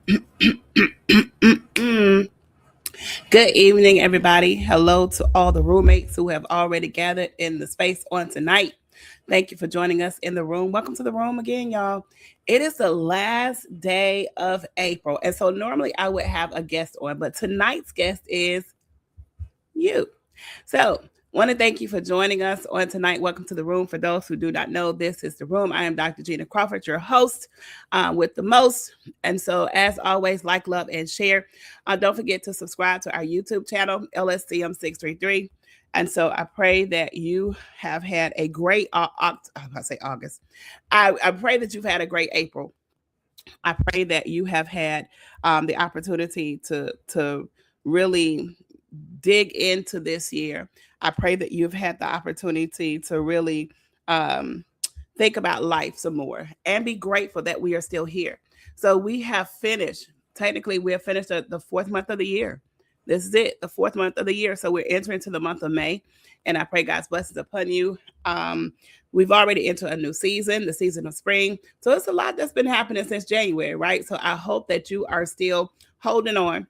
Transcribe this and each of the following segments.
Good evening, everybody. Hello to all the roommates who have already gathered in the space on tonight. Thank you for joining us in the room. Welcome to the room again, y'all. It is the last day of April. And so normally I would have a guest on, but tonight's guest is you. So, want to thank you for joining us on tonight. Welcome to the room. For those who do not know, this is the room. I am Dr. Gina Crawford, your host with the most. And so, as always, like, love, and share. Don't forget to subscribe to our YouTube channel, LSCM633. And so, I pray that you have had a great August. I pray that you've had a great April. I pray that you have had the opportunity to really dig into this year. I pray that you've had the opportunity to really think about life some more and be grateful that we are still here. So we have finished, technically, we have finished the fourth month of the year. This is it, the fourth month of the year. So we're entering into the month of May, and I pray God's blessings upon you. We've already entered a new season, the season of spring. So it's a lot that's been happening since January, right? So I hope that you are still holding on.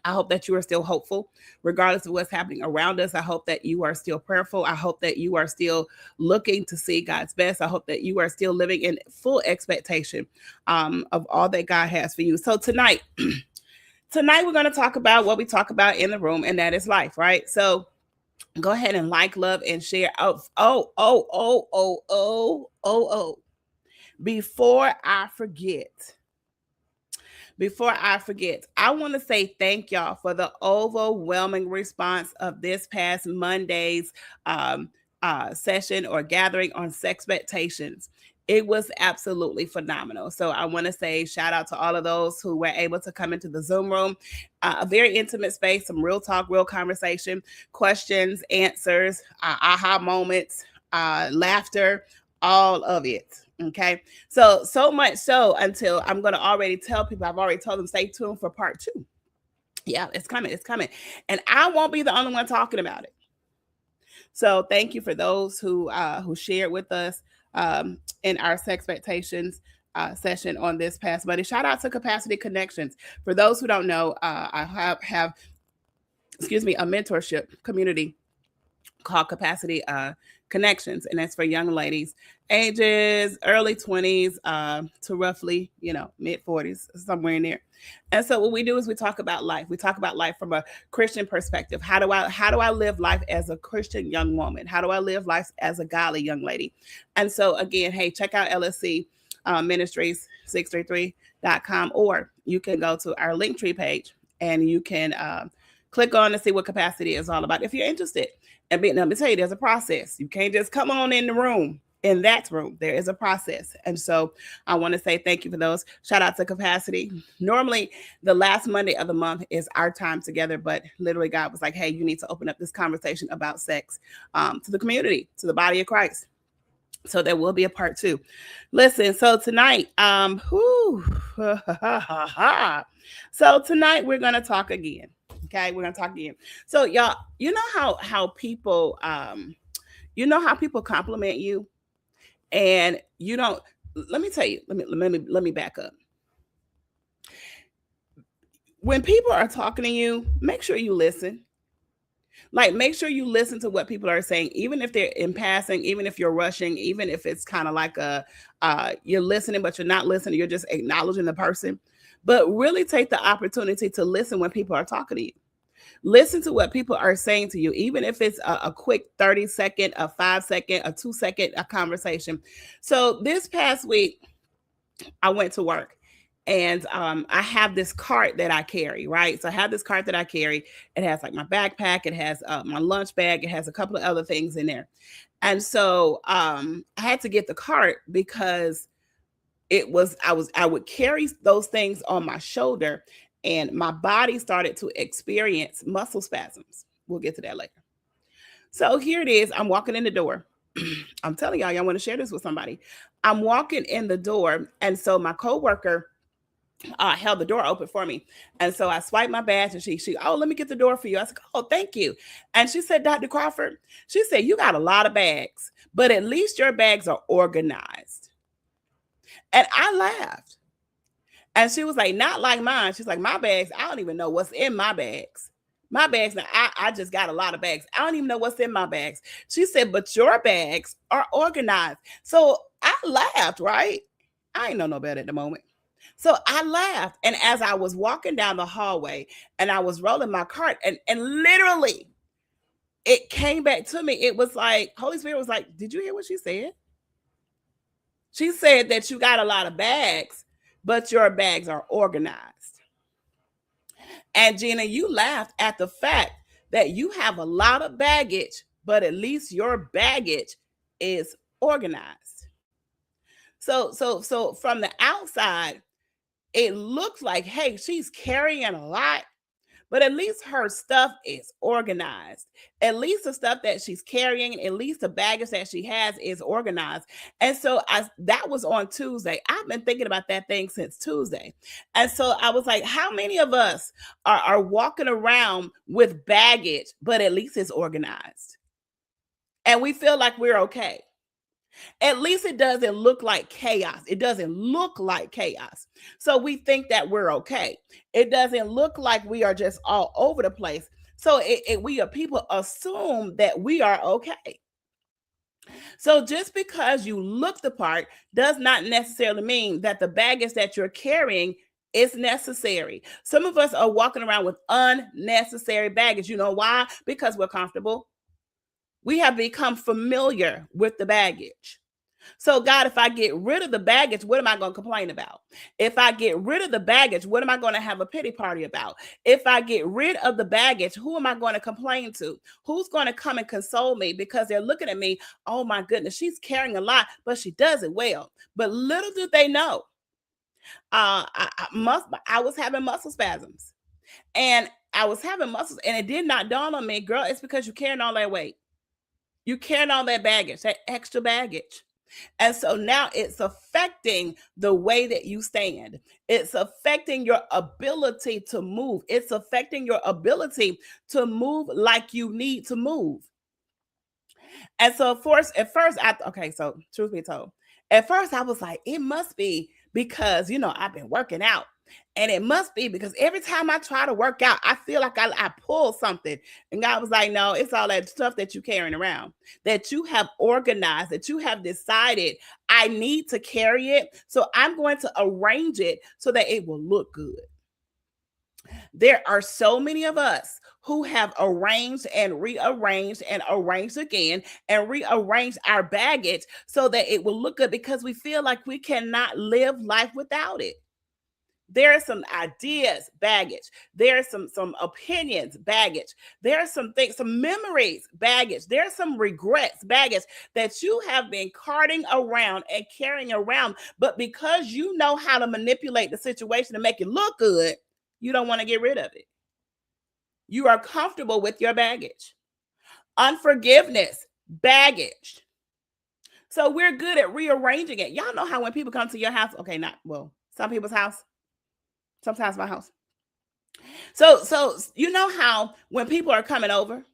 I hope that you are still hopeful, regardless of what's happening around us. I hope that you are still prayerful. I hope that you are still looking to see God's best. I hope that you are still living in full expectation of all that God has for you. So tonight we're going to talk about what we talk about in the room, and that is life, right? So go ahead and like, love, and share. Before I forget, I want to say thank y'all for the overwhelming response of this past Monday's session or gathering on sexpectations. It was absolutely phenomenal. So I want to say shout out to all of those who were able to come into the Zoom room. A very intimate space, some real talk, real conversation, questions, answers, aha moments, laughter, all of it. Okay. So much so until I'm going to already tell people, I've already told them, stay tuned for part 2. Yeah, it's coming. It's coming. And I won't be the only one talking about it. So thank you for those who shared with us in our Sexpectations session on this past Monday. Shout out to Capacity Connections. For those who don't know, I have a mentorship community called Capacity Connections, and that's for young ladies ages early 20s to roughly mid 40s, somewhere in there. And so what we do is we talk about life. We talk about life from a Christian perspective. How do I live life as a Christian young woman? How do I live life as a godly young lady? And so again, hey, check out LSC Ministries 633.com, or you can go to our Linktree page and you can click on to see what Capacity is all about if you're interested. And let me tell you, there's a process. You can't just come on in the room. In that room, there is a process. And so I want to say thank you for those. Shout out to Capacity. Normally, the last Monday of the month is our time together, but literally God was like, hey, you need to open up this conversation about sex to the community, to the body of Christ. So there will be a part 2. Listen, so tonight, so tonight we're going to talk again. Okay, we're gonna talk again. So y'all, you know how people compliment you, and you don't. Let me tell you. Let me back up. When people are talking to you, make sure you listen. Like, make sure you listen to what people are saying, even if they're in passing, even if you're rushing, even if it's kind of like you're listening but you're not listening. You're just acknowledging the person. But really take the opportunity to listen when people are talking to you. Listen to what people are saying to you, even if it's a quick 30-second, a 5-second, a 2-second conversation. So this past week, I went to work, and I have this cart that I carry, right? So I have this cart that I carry. It has like my backpack, it has my lunch bag, it has a couple of other things in there. And so I had to get the cart because I would carry those things on my shoulder, and my body started to experience muscle spasms. We'll get to that later. So here it is. I'm walking in the door. I'm telling y'all, want to share this with somebody. I'm walking in the door, and so my coworker held the door open for me. And so I swiped my badge, and she, oh, let me get the door for you. I said, oh, thank you. And she said, Dr. Crawford, she said, you got a lot of bags, but at least your bags are organized. And I laughed. And she was like, not like mine. She's like, my bags, I don't even know what's in my bags. My bags, now I just got a lot of bags. I don't even know what's in my bags. She said, but your bags are organized. So I laughed, right? I ain't know no better at the moment. So I laughed. And as I was walking down the hallway and I was rolling my cart, and literally it came back to me. It was like, Holy Spirit was like, did you hear what she said? She said that you got a lot of bags, but your bags are organized. And Gina, you laughed at the fact that you have a lot of baggage, but at least your baggage is organized. So from the outside, it looks like, hey, she's carrying a lot, but at least her stuff is organized. At least the stuff that she's carrying, at least the baggage that she has is organized. And so that was on Tuesday. I've been thinking about that thing since Tuesday. And so I was like, how many of us are walking around with baggage, but at least it's organized? And we feel like we're okay. At least it doesn't look like chaos. It doesn't look like chaos. So we think that we're okay. It doesn't look like we are just all over the place. So people assume that we are okay. So just because you look the part does not necessarily mean that the baggage that you're carrying is necessary. Some of us are walking around with unnecessary baggage. You know why? Because we're comfortable. We have become familiar with the baggage. So, God, if I get rid of the baggage, what am I going to complain about? If I get rid of the baggage, what am I going to have a pity party about? If I get rid of the baggage, who am I going to complain to? Who's going to come and console me because they're looking at me? Oh, my goodness, she's carrying a lot, but she does it well. But little do they know, I was having muscle spasms, and I was having muscles, and it did not dawn on me, girl, it's because you're carrying all that weight. You carrying all that baggage, that extra baggage. And so now it's affecting the way that you stand. It's affecting your ability to move. It's affecting your ability to move like you need to move. And so, so truth be told, at first I was like, it must be because, I've been working out. And it must be because every time I try to work out, I feel like I pull something. And God was like, no, it's all that stuff that you're carrying around, that you have organized, that you have decided I need to carry it. So I'm going to arrange it so that it will look good. There are so many of us who have arranged and rearranged and arranged again and rearranged our baggage so that it will look good because we feel like we cannot live life without it. There are some ideas, baggage. There are some opinions, baggage. There are some things, some memories, baggage. There are some regrets, baggage that you have been carting around and carrying around. But because you know how to manipulate the situation to make it look good, you don't want to get rid of it. You are comfortable with your baggage. Unforgiveness, baggage. So we're good at rearranging it. Y'all know how when people come to your house, some people's house, sometimes my house. So you know how when people are coming over,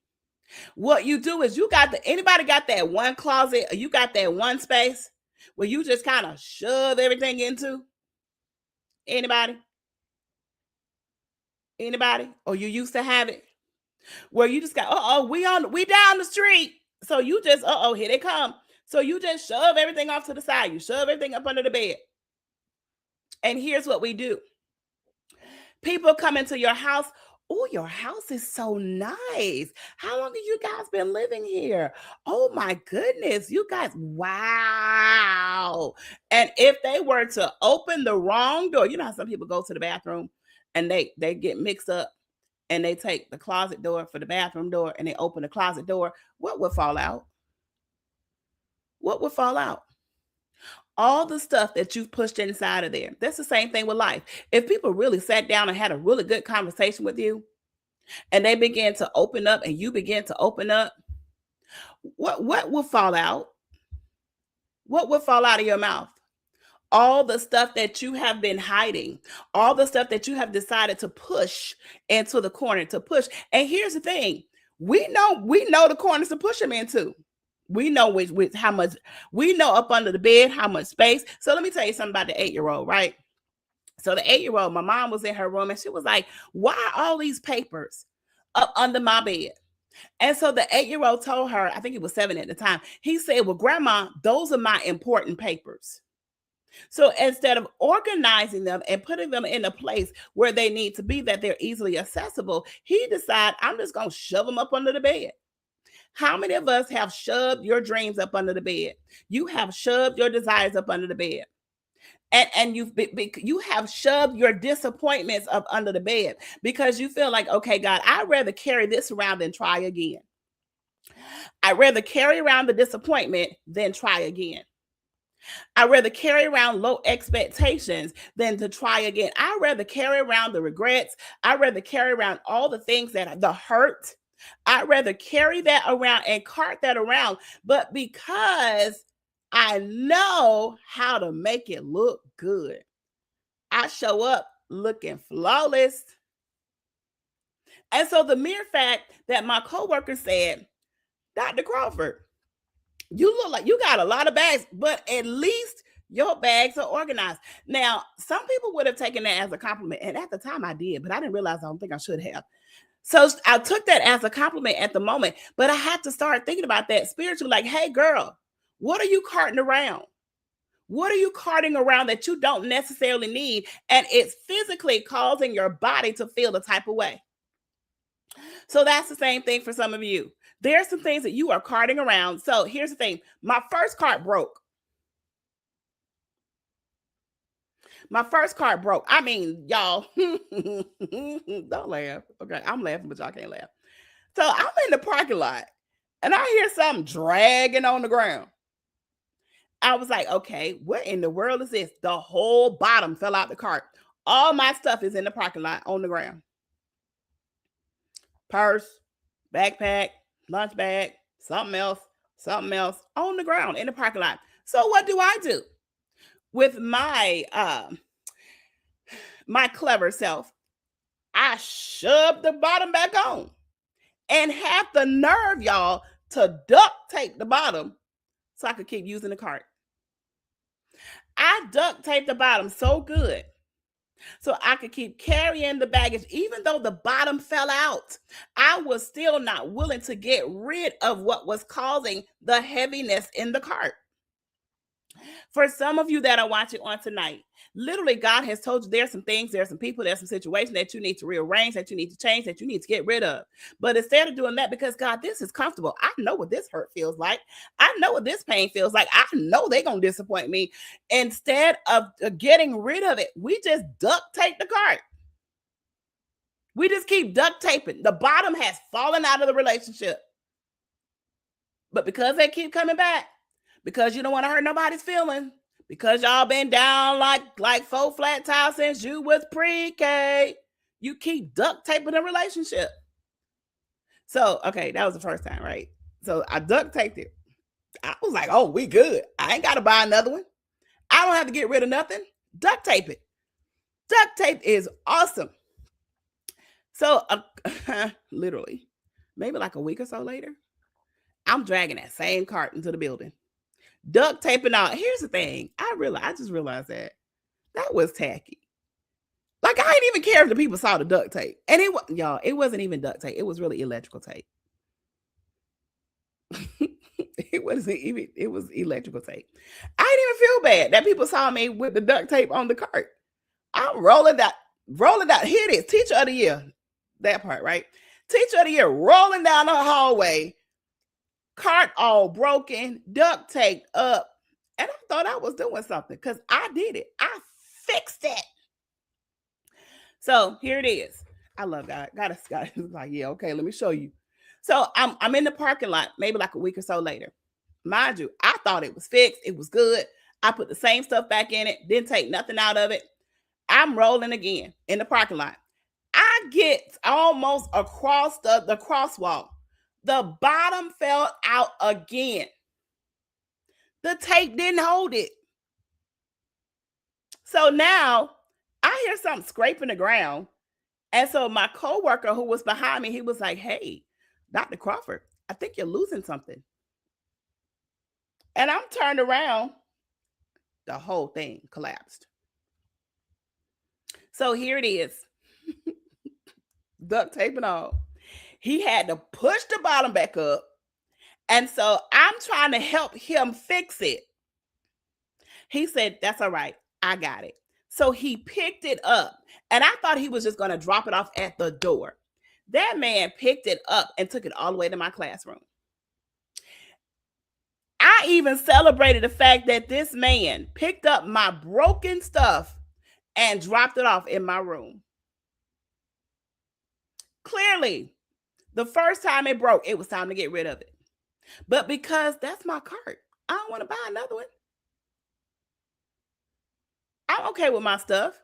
what you do is anybody got that one closet, or you got that one space where you just kind of shove everything into? Anybody? Or you used to have it where you just got, we down the street. So you just, here they come. So you just shove everything off to the side. You shove everything up under the bed. And here's what we do. People come into your house. Oh, your house is so nice. How long have you guys been living here? Oh my goodness, you guys, wow. And if they were to open the wrong door, you know how some people go to the bathroom and they get mixed up and they take the closet door for the bathroom door and they open the closet door, what would fall out? What would fall out? All the stuff that you've pushed inside of there. That's the same thing with life. If people really sat down and had a really good conversation with you and they began to open up and you begin to open up, what will fall out? What will fall out of your mouth? All the stuff that you have been hiding, all the stuff that you have decided to push into the corner, to push. And here's the thing. We know the corners to push them into. We know with how much, we know up under the bed, how much space. So let me tell you something about the 8-year-old, right? So the 8-year-old, my mom was in her room and she was like, "Why are all these papers up under my bed?" And so the 8-year-old told her, I think he was 7 at the time, he said, "Well, grandma, those are my important papers." So instead of organizing them and putting them in a place where they need to be, that they're easily accessible, he decided, I'm just going to shove them up under the bed. How many of us have shoved your dreams up under the bed? You have shoved your desires up under the bed. And you have shoved your disappointments up under the bed because you feel like, okay, God, I'd rather carry this around than try again. I'd rather carry around the disappointment than try again. I'd rather carry around low expectations than to try again. I'd rather carry around the regrets. I'd rather carry around all the things that the hurt. I'd rather carry that around and cart that around. But because I know how to make it look good, I show up looking flawless. And so the mere fact that my coworker said, "Dr. Crawford, you look like you got a lot of bags, but at least your bags are organized." Now, some people would have taken that as a compliment. And at the time I did, but I didn't realize, I don't think I should have. So I took that as a compliment at the moment, but I had to start thinking about that spiritually. Like, hey, girl, what are you carting around? What are you carting around that you don't necessarily need? And it's physically causing your body to feel the type of way. So that's the same thing for some of you. There are some things that you are carting around. So here's the thing. My first cart broke. My first cart broke. I mean, y'all, don't laugh. Okay, I'm laughing, but y'all can't laugh. So I'm in the parking lot and I hear something dragging on the ground. I was like, okay, what in the world is this? The whole bottom fell out the cart. All my stuff is in the parking lot on the ground. Purse, backpack, lunch bag, something else on the ground in the parking lot. So what do I do? With my clever self, I shoved the bottom back on and had the nerve, y'all, to duct tape the bottom so I could keep using the cart. I duct taped the bottom so good so I could keep carrying the baggage. Even though the bottom fell out, I was still not willing to get rid of what was causing the heaviness in the cart. For some of you that are watching on tonight, literally God has told you there's some things, there's some people, there's some situations that you need to rearrange, that you need to change, that you need to get rid of. But instead of doing that, because God, this is comfortable. I know what this hurt feels like. I know what this pain feels like. I know they're going to disappoint me. Instead of getting rid of it, we just duct tape the cart. We just keep duct taping. The bottom has fallen out of the relationship. But because they keep coming back, because you don't want to hurt nobody's feelings, because y'all been down like 4 flat tires since you was pre-K, you keep duct taping the relationship. So, okay, that was the first time, right? So I duct taped it. I was like, oh, we good. I ain't got to buy another one. I don't have to get rid of nothing. Duct tape it. Duct tape is awesome. So, literally, maybe like a week or so later, I'm dragging that same cart into the building. Duct taping out. Here's the thing. I just realized that was tacky. Like, I didn't even care if the people saw the duct tape. And it wasn't even duct tape. It was really electrical tape. It was electrical tape. I didn't even feel bad that people saw me with the duct tape on the cart. I'm rolling that. Here it is. Teacher of the year. That part, right? Teacher of the year rolling down the hallway, cart all broken, duct taped up. And I thought I was doing something because I did it. I fixed it. So here it is. I love God. God is like, yeah, okay, let me show you. So I'm in the parking lot, maybe like a week or so later. Mind you, I thought it was fixed. It was good. I put the same stuff back in it, didn't take nothing out of it. I'm rolling again in the parking lot. I get almost across the crosswalk. The bottom fell out again. The tape didn't hold it. So now I hear something scraping the ground. And so my coworker who was behind me, he was like, hey, Dr. Crawford, I think you're losing something. And I'm turned around. The whole thing collapsed. So here it is, duct tape and all. He had to push the bottom back up. And so I'm trying to help him fix it. He said, "That's all right. I got it." So he picked it up. And I thought he was just going to drop it off at the door. That man picked it up and took it all the way to my classroom. I even celebrated the fact that this man picked up my broken stuff and dropped it off in my room. Clearly, the first time it broke, it was time to get rid of it. But because that's my cart, I don't want to buy another one. I'm okay with my stuff.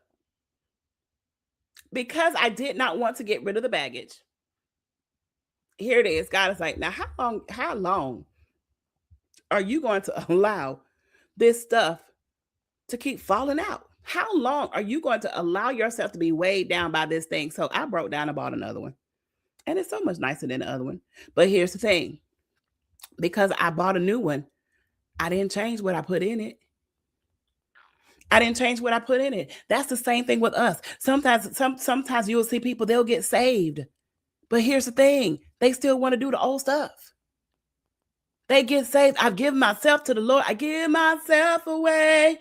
Because I did not want to get rid of the baggage. Here it is. God is like, now how long are you going to allow this stuff to keep falling out? How long are you going to allow yourself to be weighed down by this thing? So I broke down and bought another one. And it's so much nicer than the other one. But here's the thing. Because I bought a new one, I didn't change what I put in it. I didn't change what I put in it. That's the same thing with us. Sometimes you'll see people, they'll get saved. But here's the thing, they still want to do the old stuff. They get saved. I've given myself to the Lord. I give myself away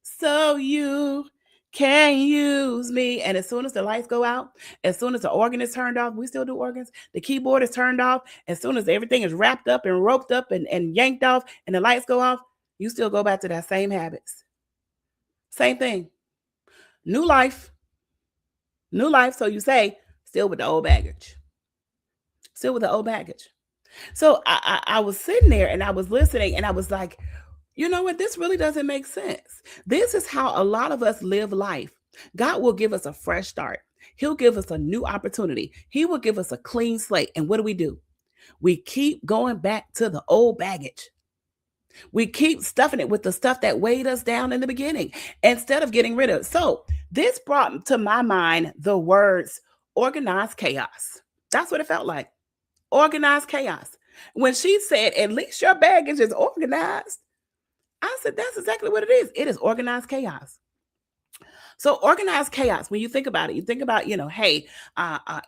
so you can use me. And as soon as the lights go out, as soon as the organ is turned off, we still do organs. The keyboard is turned off. As soon as everything is wrapped up and roped up and yanked off and the lights go off, you still go back to that same habits. Same thing. New life. New life. So you say, still with the old baggage. Still with the old baggage. So I was sitting there and I was listening and I was like, you know what? This really doesn't make sense. This is how a lot of us live life. God will give us a fresh start. He'll give us a new opportunity. He will give us a clean slate. And what do? We keep going back to the old baggage. We keep stuffing it with the stuff that weighed us down in the beginning instead of getting rid of it. So this brought to my mind the words organized chaos. That's what it felt like. Organized chaos. When she said, at least your baggage is organized, I said, that's exactly what it is. It is organized chaos. So organized chaos, when you think about it, you think about, hey,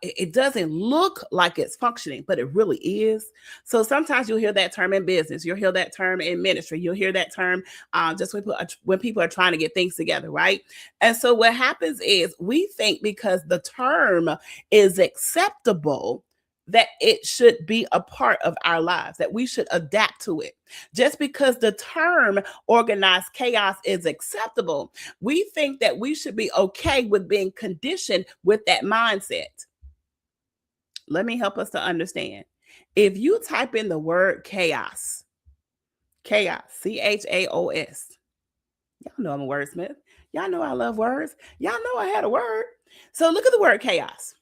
it doesn't look like it's functioning, but it really is. So sometimes you'll hear that term in business. You'll hear that term in ministry. You'll hear that term just when people are trying to get things together, right? And so what happens is we think because the term is acceptable, that it should be a part of our lives, that we should adapt to it. Just because the term organized chaos is acceptable, we think that we should be okay with being conditioned with that mindset. Let me help us to understand. If you type in the word chaos, chaos, y'all know I'm a wordsmith. Y'all know I love words. Y'all know I had a word. So look at the word chaos.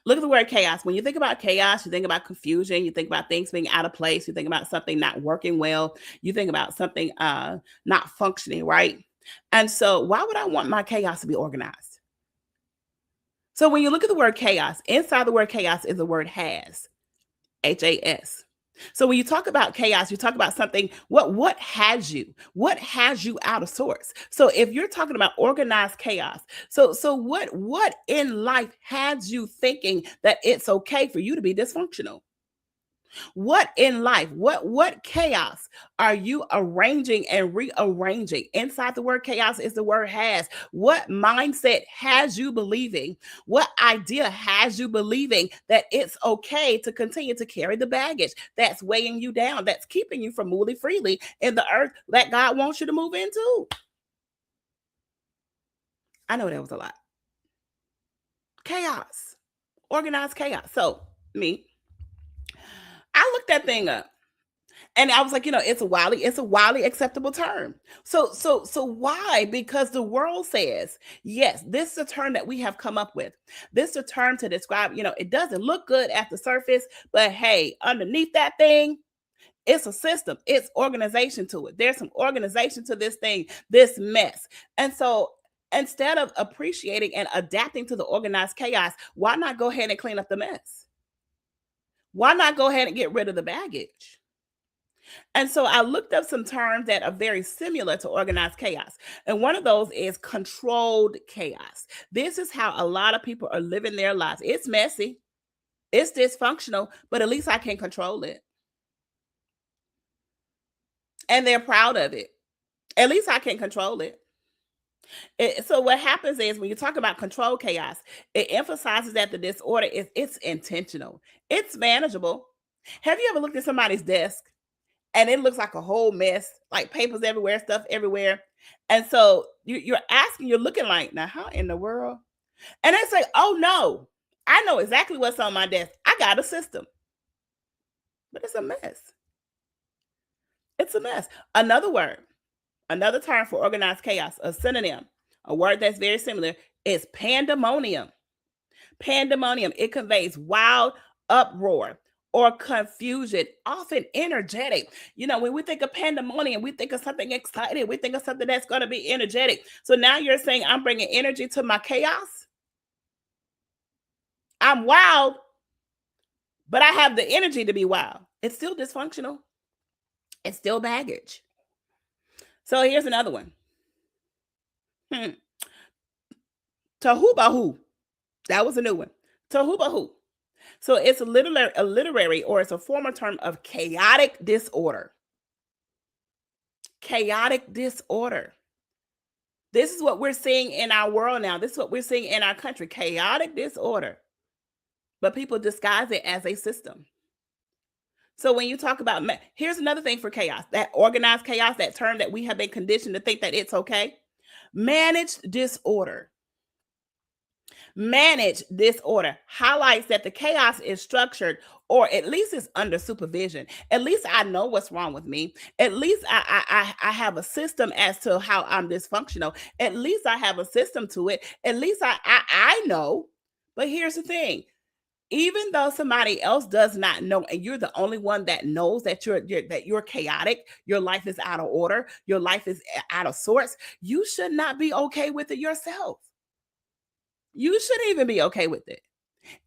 Look at the word chaos. When you think about chaos, you think about confusion, you think about things being out of place, you think about something not working well, you think about something not functioning, right? And so why would I want my chaos to be organized? So when you look at the word chaos, inside the word chaos is the word has, HAS. So when you talk about chaos, you talk about something, what has you? What has you out of sorts? So if you're talking about organized chaos, so what in life has you thinking that it's okay for you to be dysfunctional? What in life, what chaos are you arranging and rearranging? Inside the word chaos is the word has. What mindset has you believing? What idea has you believing that it's okay to continue to carry the baggage that's weighing you down, that's keeping you from moving freely in the earth that God wants you to move into? I know that was a lot. Chaos, organized chaos. So I looked that thing up. And I was like, it's a widely acceptable term. So why? Because the world says, yes, this is a term that we have come up with. This is a term to describe, it doesn't look good at the surface, but hey, underneath that thing, it's a system. It's organization to it. There's some organization to this thing, this mess. And so instead of appreciating and adapting to the organized chaos, why not go ahead and clean up the mess? Why not go ahead and get rid of the baggage? And so I looked up some terms that are very similar to organized chaos. And one of those is controlled chaos. This is how a lot of people are living their lives. It's messy, it's dysfunctional, but at least I can control it. And they're proud of it. At least I can control it. So what happens is when you talk about control chaos, it emphasizes that the disorder is it's intentional, it's manageable. Have you ever looked at somebody's desk and it looks like a whole mess, like papers everywhere, stuff everywhere? And so you're asking, you're looking like, now how in the world? And they say, oh no, I know exactly what's on my desk. I got a system, but it's a mess. It's a mess. Another word, another term for organized chaos, a synonym, a word that's very similar, is pandemonium. Pandemonium, it conveys wild uproar or confusion, often energetic. You know, when we think of pandemonium, we think of something exciting. We think of something that's going to be energetic. So now you're saying I'm bringing energy to my chaos. I'm wild, but I have the energy to be wild. It's still dysfunctional. It's still baggage. So here's another one. Hmm. Tahubahu. That was a new one. Tahubahu. So it's a literary or it's a former term of chaotic disorder. Chaotic disorder. This is what we're seeing in our world now. This is what we're seeing in our country. Chaotic disorder. But people disguise it as a system. So when you talk about, here's another thing for chaos, that organized chaos, that term that we have been conditioned to think that it's okay. Managed disorder. Manage disorder highlights that the chaos is structured or at least it's under supervision. At least I know what's wrong with me. At least I have a system as to how I'm dysfunctional. At least I have a system to it. At least I know. But here's the thing. Even though somebody else does not know, and you're the only one that knows that you're chaotic, your life is out of order, your life is out of sorts, you should not be okay with it yourself. You should even be okay with it.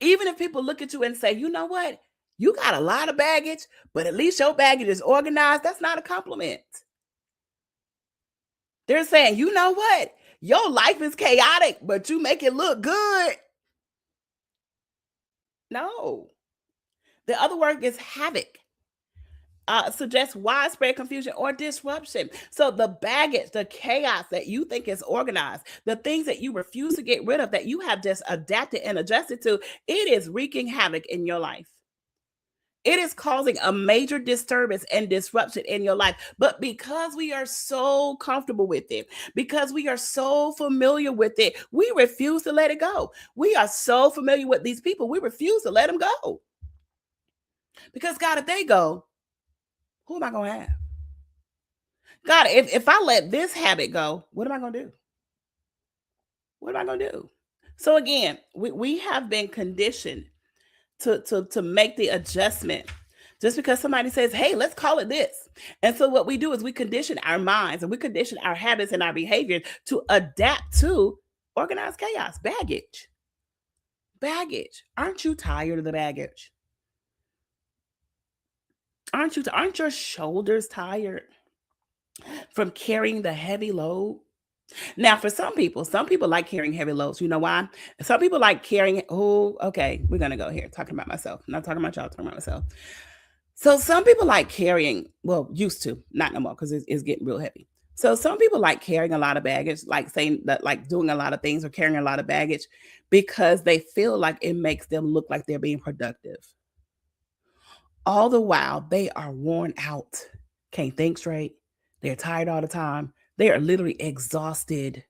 Even if people look at you and say, you know what? You got a lot of baggage, but at least your baggage is organized. That's not a compliment. They're saying, you know what? Your life is chaotic, but you make it look good. No. The other word is havoc. Suggests widespread confusion or disruption. So the baggage, the chaos that you think is organized, the things that you refuse to get rid of, that you have just adapted and adjusted to, it is wreaking havoc in your life. It is causing a major disturbance and disruption in your life. But because we are so comfortable with it, because we are so familiar with it, we refuse to let it go. We are so familiar with these people, we refuse to let them go. Because, God, if they go, who am I going to have? God, if I let this habit go, what am I going to do? What am I going to do? So, again, we have been conditioned to make the adjustment just because somebody says, hey, let's call it this. And so what we do is we condition our minds and we condition our habits and our behaviors to adapt to organized chaos. Baggage. Aren't you tired of the baggage? Aren't your shoulders tired from carrying the heavy load? Now, for some people like carrying heavy loads. You know why? Some people like carrying, oh, okay, we're gonna go here talking about myself. I'm not talking about y'all, talking about myself. So some people like carrying, well, used to, not no more, because it's getting real heavy. So some people like carrying a lot of baggage, like saying that, like doing a lot of things or carrying a lot of baggage because they feel like it makes them look like they're being productive. All the while they are worn out, can't think straight, they're tired all the time, they are literally exhausted.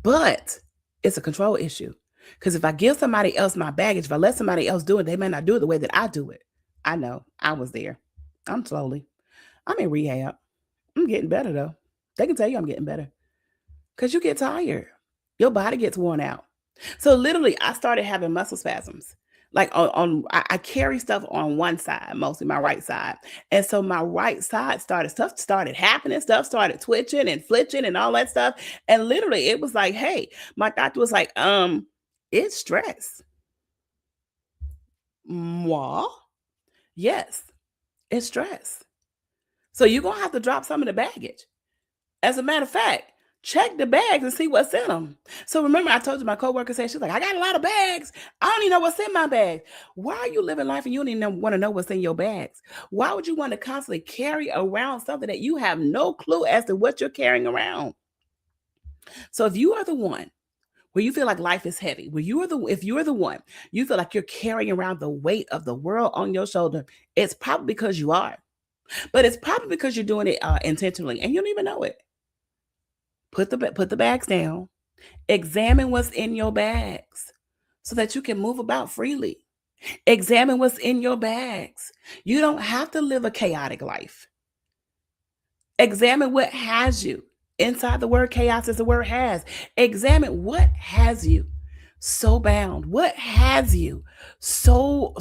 But it's a control issue. Because if I give somebody else my baggage, if I let somebody else do it, they may not do it the way that I do it. I know. I was there. I'm slowly. I'm in rehab. I'm getting better though. They can tell you I'm getting better. Because you get tired. Your body gets worn out. So literally, I started having muscle spasms. Like I carry stuff on one side, mostly my right side. And so my right side stuff started happening, stuff started twitching and flitching and all that stuff. And literally it was like, hey, my doctor was like, it's stress. Moi? Yes, it's stress. So you're going to have to drop some of the baggage. As a matter of fact, check the bags and see what's in them. So remember, I told you my coworker said, she's like, I got a lot of bags. I don't even know what's in my bag. Why are you living life and you don't even want to know what's in your bags? Why would you want to constantly carry around something that you have no clue as to what you're carrying around? So if you are the one where you feel like life is heavy, if you're the one, you feel like you're carrying around the weight of the world on your shoulder, it's probably because you are. But it's probably because you're doing it intentionally and you don't even know it. Put the bags down. Examine what's in your bags so that you can move about freely. Examine what's in your bags. You don't have to live a chaotic life. Examine what has you. Inside the word chaos is the word has. Examine what has you so bound. What has you so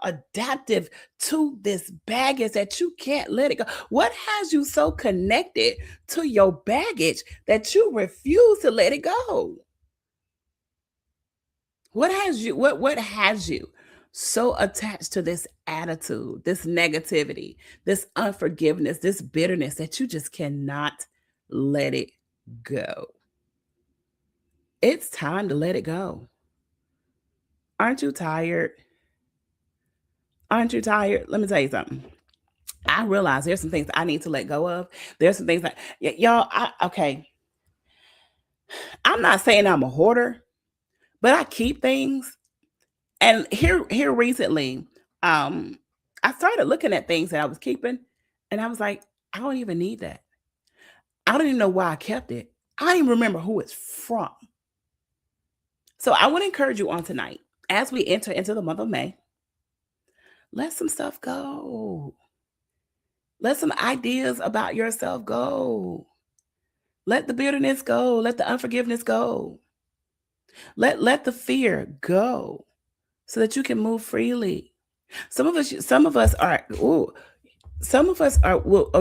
adaptive to this baggage that you can't let it go? What has you so connected to your baggage that you refuse to let it go? What has you so attached to this attitude, this negativity, this unforgiveness, this bitterness that you just cannot let it go? It's time to let it go. Aren't you tired? Aren't you tired? Let me tell you something. I realize there's some things I need to let go of. There's some things that y'all, okay. I'm not saying I'm a hoarder, but I keep things. And here recently, I started looking at things that I was keeping, and I was like, I don't even need that. I don't even know why I kept it. I don't even remember who it's from. So I want to encourage you on tonight, as we enter into the month of May, let some stuff go. Let some ideas about yourself go. Let the bitterness go. Let the unforgiveness go. Let the fear go so that you can move freely. Some of us are, or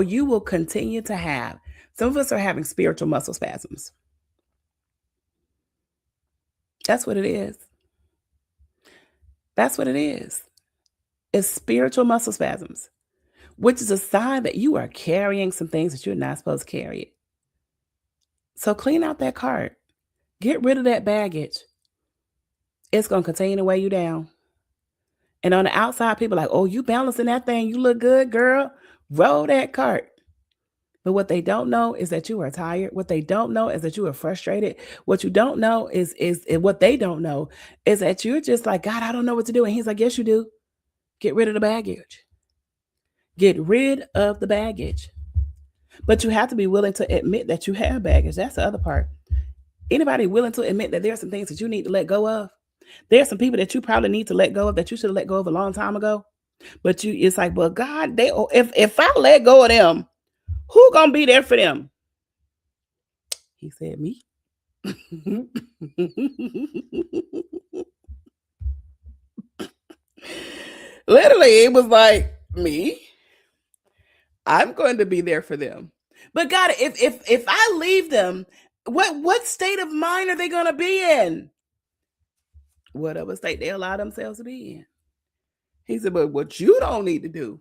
you will continue to have. Some of us are having spiritual muscle spasms. That's what it is. That's what it is. It's spiritual muscle spasms, which is a sign that you are carrying some things that you're not supposed to carry. So clean out that cart. Get rid of that baggage. It's going to continue to weigh you down. And on the outside, people are like, oh, you balancing that thing. You look good, girl. Roll that cart. But what they don't know is that you are tired. What they don't know is that you are frustrated. What you don't know is what they don't know is that you're just like, God, I don't know what to do. And he's like, yes, you do. Get rid of the baggage. Get rid of the baggage. But you have to be willing to admit that you have baggage. That's the other part. Anybody willing to admit that there are some things that you need to let go of? There are some people that you probably need to let go of that you should have let go of a long time ago. But it's like, well, God, if I let go of them, who gonna be there for them? He said, me. Literally, it was like, me. I'm going to be there for them. But God, if I leave them, what state of mind are they going to be in? Whatever state they allow themselves to be in. He said, but what you don't need to do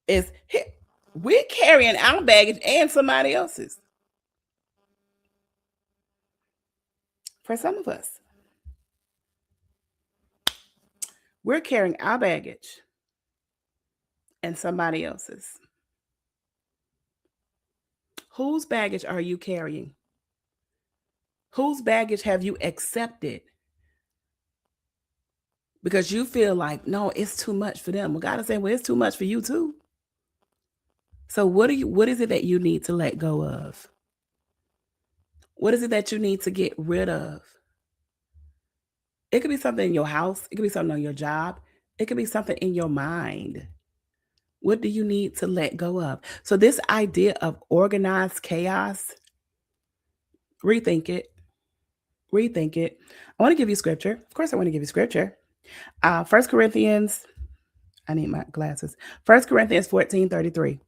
is we're carrying our baggage and somebody else's. For some of us, we're carrying our baggage and somebody else's. Whose baggage are you carrying? Whose baggage have you accepted? Because you feel like, no, it's too much for them. Well, God is saying, well, it's too much for you too. So what is it that you need to let go of? What is it that you need to get rid of? It could be something in your house. It could be something on your job. It could be something in your mind. What do you need to let go of? So this idea of organized chaos, rethink it. Rethink it. I want to give you scripture. Of course, I want to give you scripture. 1 Corinthians, I need my glasses. 1 Corinthians 14:33.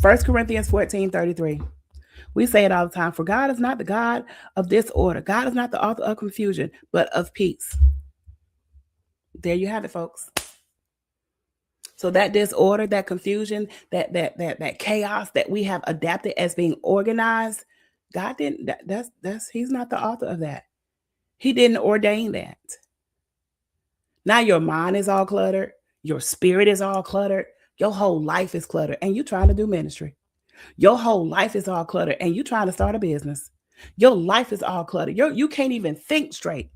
1 Corinthians 14:33. We say it all the time. For God is not the God of disorder. God is not the author of confusion, but of peace. There you have it, folks. So that disorder, that confusion, that chaos that we have adapted as being organized, God didn't that's he's not the author of that. He didn't ordain that. Now your mind is all cluttered, your spirit is all cluttered, your whole life is cluttered, and you trying to do ministry. Your whole life is all cluttered, and you trying to start a business. Your life is all cluttered. You can't even think straight,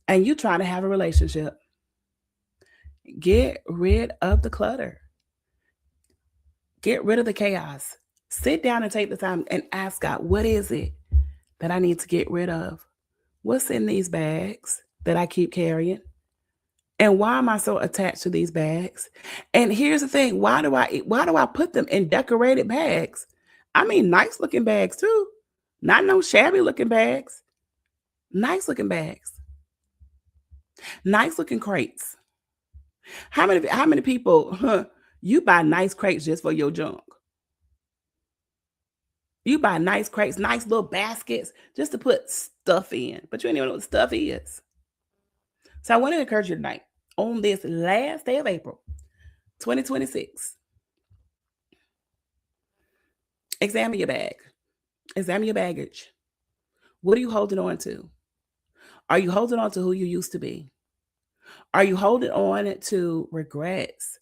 and you trying to have a relationship. Get rid of the clutter. Get rid of the chaos. Sit down and take the time and ask God, what is it that I need to get rid of? What's in these bags that I keep carrying? And why am I so attached to these bags? And here's the thing, why do I put them in decorated bags? I mean nice looking bags too. Not no shabby looking bags. Nice looking bags. Nice looking crates. How many people you buy nice crates just for your junk? You buy nice crates, nice little baskets just to put stuff in, but you ain't even know what stuff is. So I want to encourage you tonight on this last day of April 2026. Examine your bag, examine your baggage. What are you holding on to? Are you holding on to who you used to be? Are you holding on to regrets?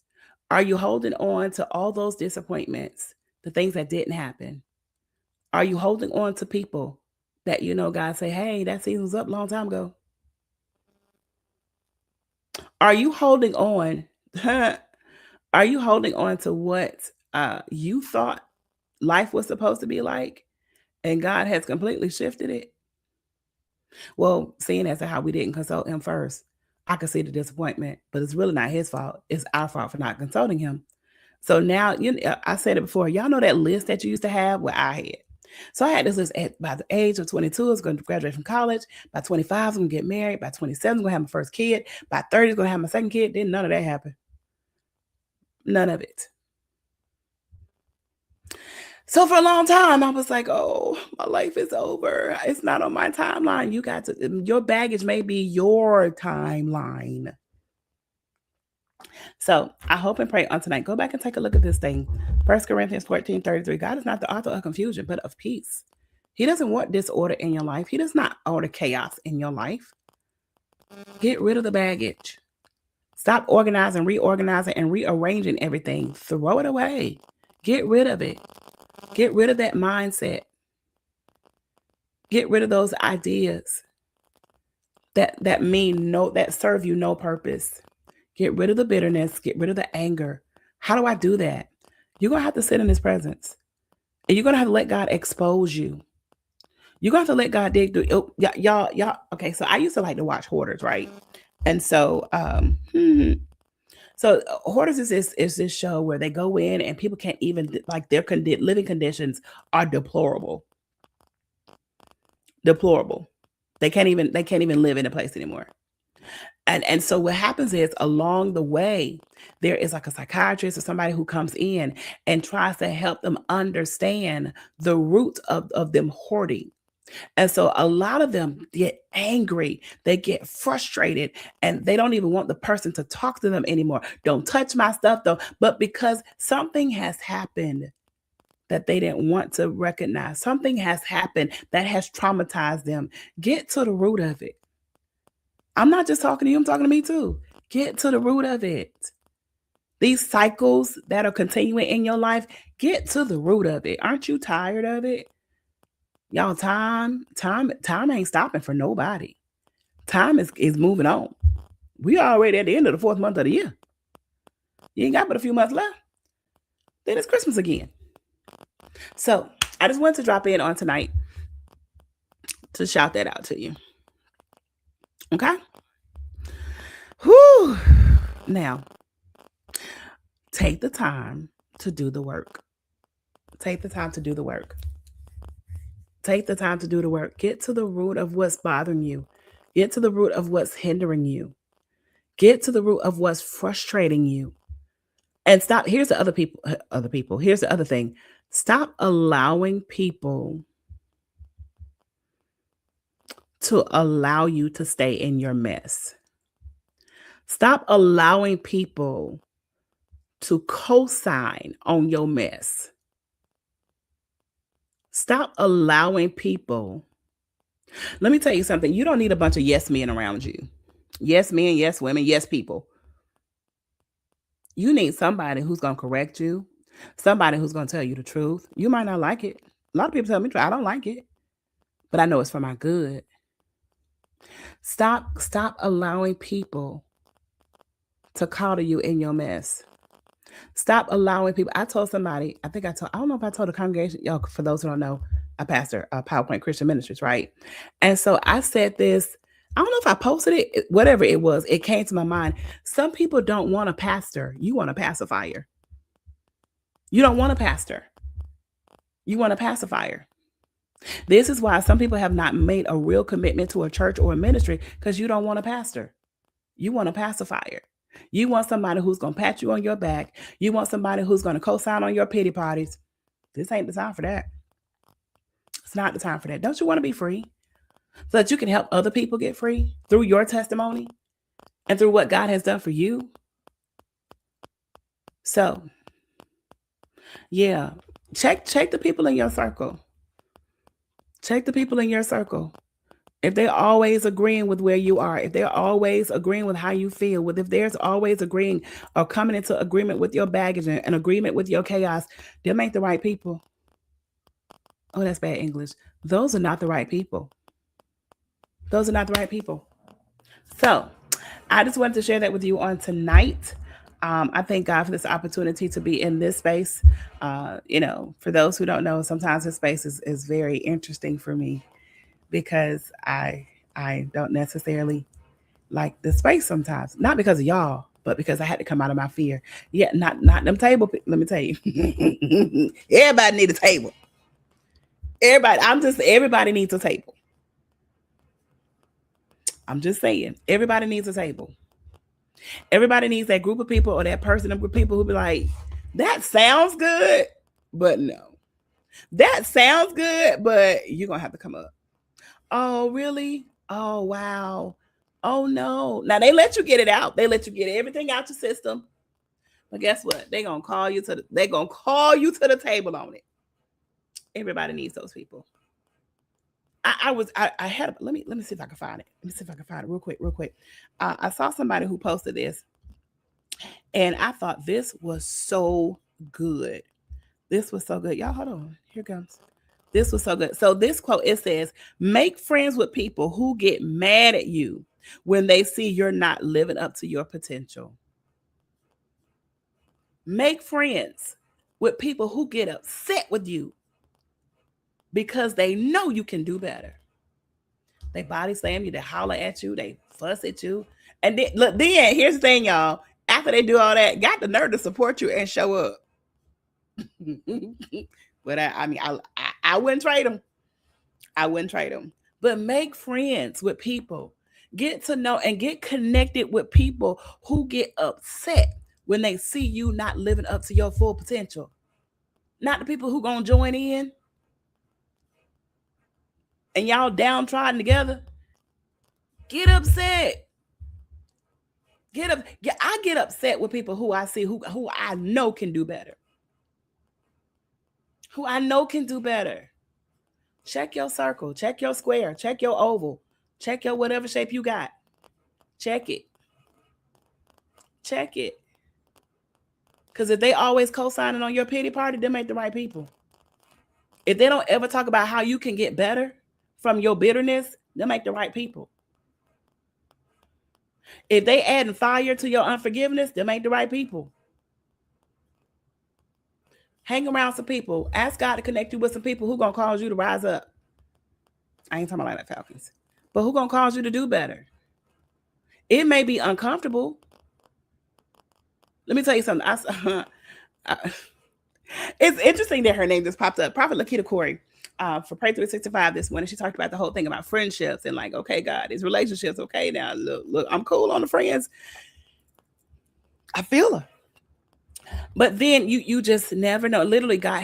Are you holding on to all those disappointments, the things that didn't happen? Are you holding on to people that you know God say, hey, that season was up a long time ago? Are you holding on? Are you holding on to what you thought life was supposed to be like, and God has completely shifted it? Well, seeing as to how we didn't consult him first, I can see the disappointment, but it's really not his fault. It's our fault for not consulting him. So now, I said it before. Y'all know that list that you used to have? Well, I had. So I had this list by the age of 22, I was going to graduate from college. By 25, I was going to get married. By 27, I'm going to have my first kid. By 30, I'm going to have my second kid. Then none of that happened. None of it. So for a long time, I was like, oh, my life is over. It's not on my timeline. You got to, your baggage may be your timeline. So I hope and pray on tonight. Go back and take a look at this thing. 1 Corinthians 14:33. God is not the author of confusion, but of peace. He doesn't want disorder in your life. He does not order chaos in your life. Get rid of the baggage. Stop organizing, reorganizing, and rearranging everything. Throw it away. Get rid of it. Get rid of that mindset. Get rid of those ideas that serve you no purpose. Get rid of the bitterness, get rid of the anger. How do I do that? You're going to have to sit in his presence. And you're going to have to let God expose you. You're going to have to let God dig through. Oh, y'all. Okay, so I used to like to watch Hoarders, right? And so, Hoarders is this show where they go in and people can't even, like, their living conditions are deplorable. Deplorable. They can't even live in a place anymore. And so what happens is, along the way, there is like a psychiatrist or somebody who comes in and tries to help them understand the root of them hoarding. And so a lot of them get angry, they get frustrated, and they don't even want the person to talk to them anymore. Don't touch my stuff though. But because something has happened that they didn't want to recognize, something has happened that has traumatized them, get to the root of it. I'm not just talking to you, I'm talking to me too. Get to the root of it. These cycles that are continuing in your life, get to the root of it. Aren't you tired of it? Y'all, time ain't stopping for nobody. Time is moving on. We already at the end of the fourth month of the year. You ain't got but a few months left. Then it's Christmas again. So I just wanted to drop in on tonight to shout that out to you. Okay? Whew. Now, take the time to do the work. Take the time to do the work. Take the time to do the work. Get to the root of what's bothering you. Get to the root of what's hindering you. Get to the root of what's frustrating you. And stop. Here's the other people. Here's the other thing. Stop allowing people to allow you to stay in your mess. Stop allowing people to co-sign on your mess. Stop allowing people. Let me tell you something. You don't need a bunch of yes men around you. Yes men, yes women, yes people. You need somebody who's going to correct you, somebody who's going to tell you the truth. You might not like it. A lot of people tell me, I don't like it, but I know it's for my good. Stop allowing people to coddle you in your mess. Stop allowing people. I told somebody, I don't know if I told the congregation, y'all, for those who don't know, I pastor PowerPoint Christian Ministries, right? And so I said this, I don't know if I posted it, whatever it was, it came to my mind. Some people don't want a pastor. You want a pacifier. You don't want a pastor. You want a pacifier. This is why some people have not made a real commitment to a church or a ministry, because you don't want a pastor. You want a pacifier. You want somebody who's going to pat you on your back. You want somebody who's going to co-sign on your pity parties. This ain't the time for that. It's not the time for that. Don't you want to be free so that you can help other people get free through your testimony and through what God has done for you? So, yeah, check the people in your circle. Check the people in your circle. If they're always agreeing with where you are, if they're always agreeing with how you feel, if there's always agreeing or coming into agreement with your baggage and an agreement with your chaos, them ain't the right people. Oh, that's bad English. Those are not the right people. Those are not the right people. So I just wanted to share that with you on tonight. I thank God for this opportunity to be in this space. For those who don't know, sometimes this space is very interesting for me because I don't necessarily like the space sometimes. Not because of y'all, but because I had to come out of my fear. Yeah, not them table. Let me tell you, everybody need a table. Everybody needs a table. I'm just saying, everybody needs a table. Everybody needs that group of people or that person, a group of people who be like, that sounds good, but no. That sounds good, but you're going to have to come up. Oh, really? Oh, wow. Oh, no. Now, they let you get it out. They let you get everything out your system. But guess what? They're going to call you to the table on it. Everybody needs those people. Let me see if I can find it. Let me see if I can find it real quick. I saw somebody who posted this and I thought this was so good. This was so good. Y'all, hold on. Here comes. This was so good. So this quote, it says, make friends with people who get mad at you when they see you're not living up to your potential. Make friends with people who get upset with you because they know you can do better. They body slam you, they holler at you, they fuss at you. And then, look, then here's the thing, y'all. After they do all that, got the nerve to support you and show up. But I wouldn't trade them. I wouldn't trade them. But make friends with people. Get to know and get connected with people who get upset when they see you not living up to your full potential. Not the people who gonna join in and y'all downtrodden together. Get upset. I get upset with people who I see who I know can do better. Who I know can do better. Check your circle, check your square, check your oval, check your whatever shape you got. Check it. Check it. Because if they always co-signing on your pity party, them ain't the right people. If they don't ever talk about how you can get better from your bitterness, them ain't the right people. If they adding fire to your unforgiveness, them ain't the right people. Hang around some people. Ask God to connect you with some people who gonna cause you to rise up. I ain't talking about like that Falcons, but who gonna cause you to do better? It may be uncomfortable. Let me tell you something. It's interesting that her name just popped up. Prophet Lakita Corey for Pray 365 this morning. She talked about the whole thing about friendships and like, okay, God, these relationships. Okay, now look, I'm cool on the friends. I feel her. But then you just never know. Literally, God,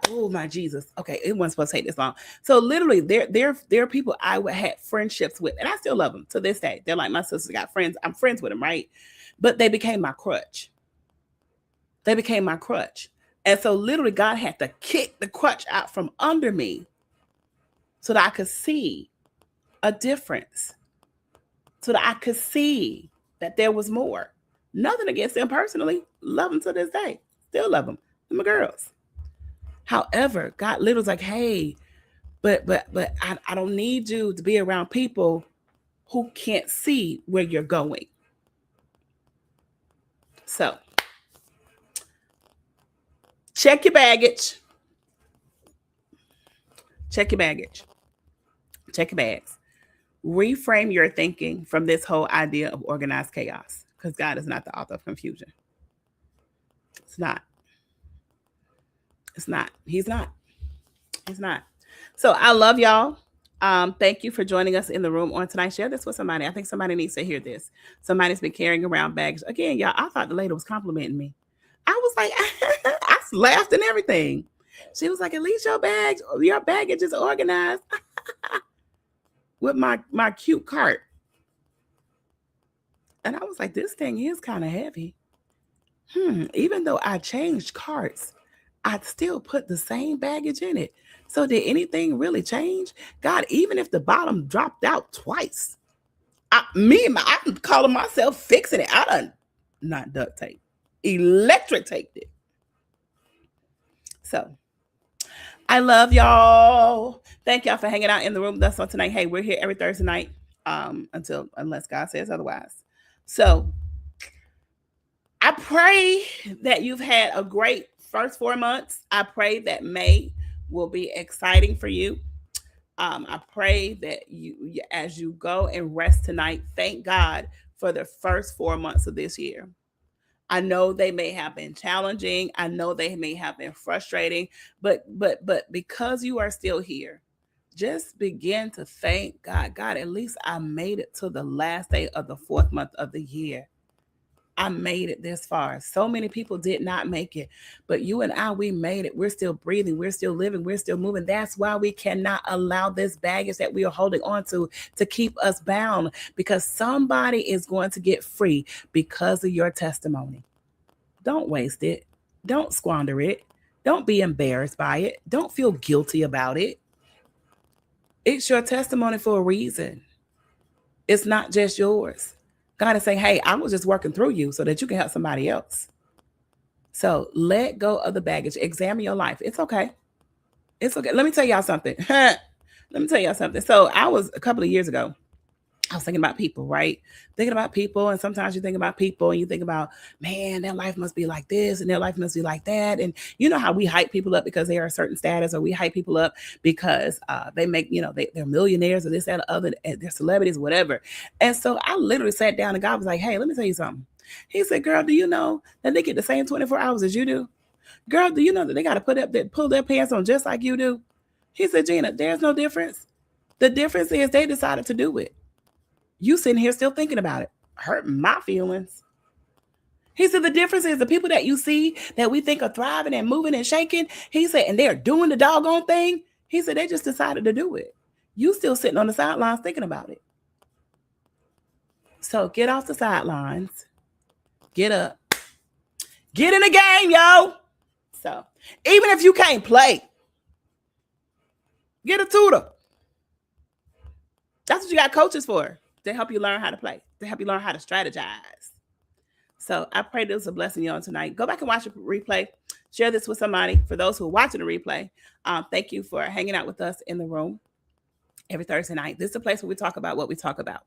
oh my Jesus. Okay, it wasn't supposed to take this long. So literally, there are people I had friendships with, and I still love them to this day. They're like my sister's got friends. I'm friends with them, right? But they became my crutch. They became my crutch. And so literally God had to kick the crutch out from under me so that I could see a difference, so that I could see that there was more. Nothing against them personally. Love them to this day. Still love them. They're my girls. However, God literally was like, hey, but I don't need you to be around people who can't see where you're going. So check your baggage. Check your baggage. Check your bags. Reframe your thinking from this whole idea of organized chaos, because God is not the author of confusion. It's not. It's not. He's not. He's not. So I love y'all. Thank you for joining us in the room on tonight. Share this with somebody. I think somebody needs to hear this. Somebody's been carrying around bags. Again, y'all, I thought the lady was complimenting me. I was like, I laughed and everything. She was like, at least your baggage is organized with my cute cart. And I was like, this thing is kind of heavy. Even though I changed carts, I still put the same baggage in it. So did anything really change? God, even if the bottom dropped out twice, I'm calling myself fixing it. I done not duct tape, electric taped it. So I love y'all. Thank y'all for hanging out in the room with us on tonight. Hey, we're here every Thursday night unless God says otherwise. So I pray that you've had a great first 4 months. I pray that May will be exciting for you. I pray that you, as you go and rest tonight, thank God for the first 4 months of this year. I know they may have been challenging. I know they may have been frustrating, but because you are still here, just begin to thank God. God, at least I made it to the last day of the 4th month of the year. I made it this far. So many people did not make it, but you and I, we made it. We're still breathing. We're still living. We're still moving. That's why we cannot allow this baggage that we are holding on to keep us bound, because somebody is going to get free because of your testimony. Don't waste it. Don't squander it. Don't be embarrassed by it. Don't feel guilty about it. It's your testimony for a reason. It's not just yours. God is saying, hey, I was just working through you so that you can help somebody else. So let go of the baggage. Examine your life. It's okay. It's okay. Let me tell y'all something. So I was a couple of years ago, I was thinking about people, right? Thinking about people. And sometimes you think about people and you think about, man, their life must be like this and their life must be like that. And you know how we hype people up because they are a certain status, or we hype people up because they make, they're millionaires or this, that, or other, they're celebrities, whatever. And so I literally sat down and God was like, hey, let me tell you something. He said, girl, do you know that they get the same 24 hours as you do? Girl, do you know that they got to pull their pants on just like you do? He said, Gina, there's no difference. The difference is they decided to do it. You sitting here still thinking about it, hurting my feelings. He said, the difference is the people that you see that we think are thriving and moving and shaking, he said, and they're doing the doggone thing. He said, they just decided to do it. You still sitting on the sidelines thinking about it. So get off the sidelines. Get up. Get in the game, yo. So even if you can't play, get a tutor. That's what you got coaches for. To help you learn how to play, to help you learn how to strategize. So I pray this was a blessing you on tonight. Go back and watch the replay. Share this with somebody. For those who are watching the replay, thank you for hanging out with us in the room every Thursday night. This is the place where we talk about what we talk about.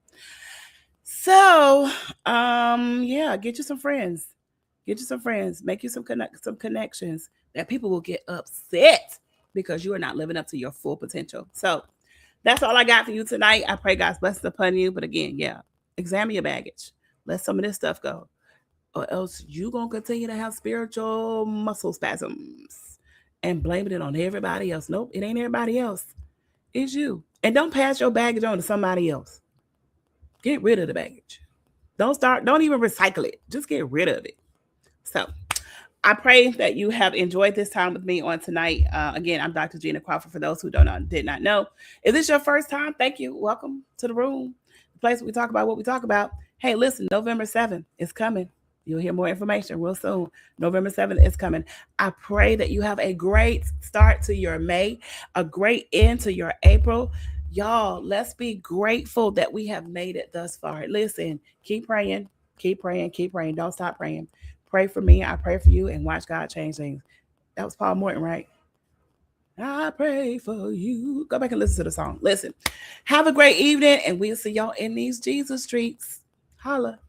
So, get you some friends. Get you some friends. Make you some connections that people will get upset because you are not living up to your full potential. So that's all I got for you tonight. I pray God's blessings upon you. But again, examine your baggage. Let some of this stuff go. Or else you're going to continue to have spiritual muscle spasms and blaming it on everybody else. Nope, it ain't everybody else. It's you. And don't pass your baggage on to somebody else. Get rid of the baggage. Don't even recycle it. Just get rid of it. So I pray that you have enjoyed this time with me on tonight. Again, I'm Dr. Gina Crawford. For those who did not know, if this is your first time, thank you. Welcome to the room, the place where we talk about what we talk about. Hey, listen, November 7th is coming. You'll hear more information real soon. November 7th is coming. I pray that you have a great start to your May, a great end to your April. Y'all, let's be grateful that we have made it thus far. Listen, keep praying, keep praying, keep praying. Don't stop praying. Pray for me. I pray for you and watch God change things. That was Paul Morton, right? I pray for you. Go back and listen to the song. Listen, have a great evening, and we'll see y'all in these Jesus streets. Holla.